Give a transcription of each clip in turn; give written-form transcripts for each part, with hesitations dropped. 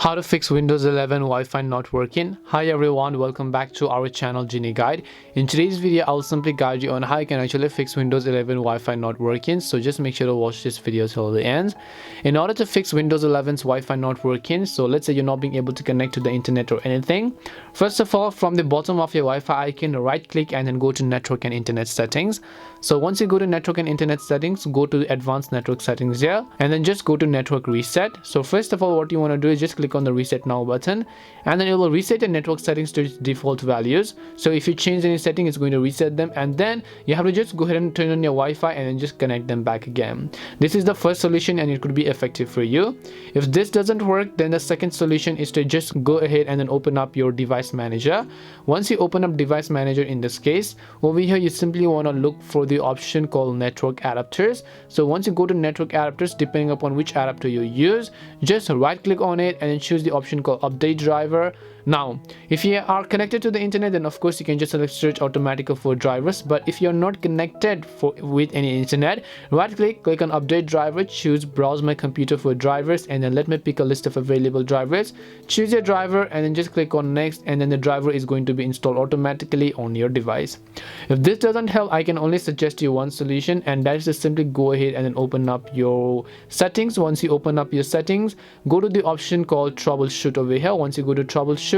How to fix Windows 11 Wi-Fi not working. Hi everyone, welcome back to our channel Genie Guide. In today's video, I'll simply guide you on how you can actually fix Windows 11 Wi-Fi not working. So just make sure to watch this video till the end. In order to fix Windows 11's Wi-Fi not working, so let's say you're not being able to connect to the internet or anything. First of all, from the bottom of your Wi-Fi icon, right click and then go to Network and Internet Settings. So once you go to Network and Internet Settings, go to Advanced Network Settings here and then just go to Network Reset. So first of all, what you want to do is just click on the Reset Now button and then it will reset your network settings to its default values. So if you change any setting, it's going to reset them, and then you have to just go ahead and turn on your Wi-Fi and then just connect them back again. This is the first solution and it could be effective for you. If this doesn't work, then the second solution is to just go ahead and then open up your device manager. Once you open up device manager, in this case over here, you simply want to look for the option called network adapters. So once you go to network adapters, depending upon which adapter you use, just right click on it and then choose the option called update driver. Now if you are connected to the internet, then of course you can just select search automatically for drivers, but if you're not connected with any internet, right click on update driver, choose browse my computer for drivers, and then let me pick a list of available drivers. Choose your driver and then just click on next, and then the driver is going to be installed automatically on your device. If this doesn't help, I can only suggest you one solution, and that is to simply go ahead and then open up your settings. Once you open up your settings, go to the option called Troubleshoot over here. Once you go to Troubleshoot,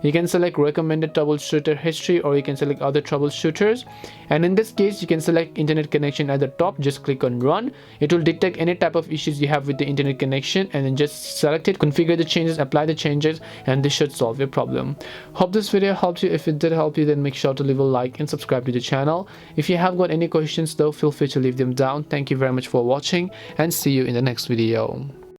you can select recommended troubleshooter history, or you can select other troubleshooters, and in this case you can select internet connection at the top. Just click on run. It will detect any type of issues you have with the internet connection, and then just select it, configure the changes, apply the changes, and this should solve your problem. Hope this video helped you. If it did help you, then make sure to leave a like and subscribe to the channel. If you have got any questions though, feel free to leave them down. Thank you very much for watching and see you in the next video.